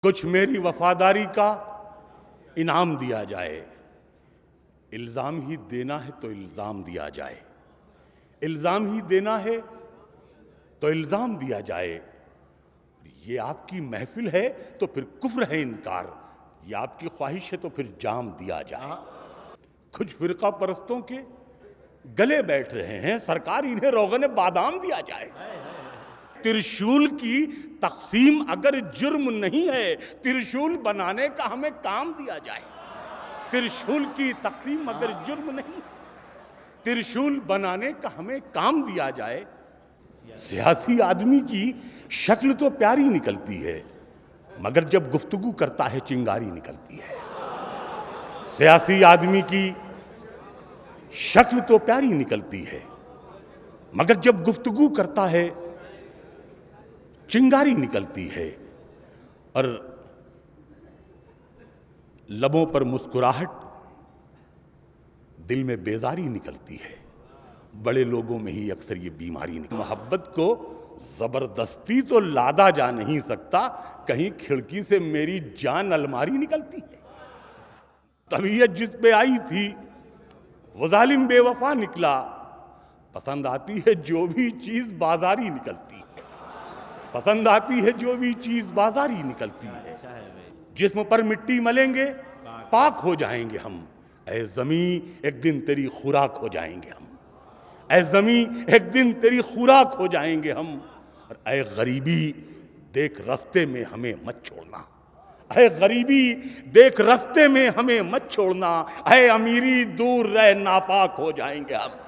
کچھ میری وفاداری کا انعام دیا جائے، الزام ہی دینا ہے تو الزام دیا جائے، الزام ہی دینا ہے تو الزام دیا جائے۔ یہ آپ کی محفل ہے تو پھر کفر ہے انکار، یہ آپ کی خواہش ہے تو پھر جام دیا جائے۔ کچھ فرقہ پرستوں کے گلے بیٹھ رہے ہیں، سرکار انہیں روغن بادام دیا جائے۔ ترشول کی تقسیم اگر جرم نہیں ہے، ترشول بنانے کا ہمیں کام دیا جائے۔ ترشول کی تقسیم اگر جرم نہیں، ترشول بنانے کا ہمیں کام دیا جائے۔ سیاسی آدمی کی شکل تو پیاری نکلتی ہے، مگر جب گفتگو کرتا ہے چنگاری نکلتی ہے۔ سیاسی آدمی کی شکل تو پیاری نکلتی ہے، مگر جب گفتگو کرتا ہے چنگاری نکلتی ہے، اور لبوں پر مسکراہٹ دل میں بیزاری نکلتی ہے۔ بڑے لوگوں میں ہی اکثر یہ بیماری نکلتی ہے۔ محبت کو زبردستی تو لادا جا نہیں سکتا، کہیں کھڑکی سے میری جان الماری نکلتی ہے۔ طبیعت جس پہ آئی تھی وہ ظالم بے وفا نکلا، پسند آتی ہے جو بھی چیز بازاری نکلتی ہے، پسند آتی ہے جو بھی چیز بازاری نکلتی ہے۔ جسم پر مٹی ملیں گے پاک ہو جائیں گے ہم، اے زمین ایک دن تیری خوراک ہو جائیں گے ہم، اے زمین ایک دن تیری خوراک ہو جائیں گے ہم۔ اور اے غریبی دیکھ رستے میں ہمیں مت چھوڑنا، اے غریبی دیکھ رستے میں ہمیں مت چھوڑنا، اے امیری دور رہ ناپاک ہو جائیں گے ہم۔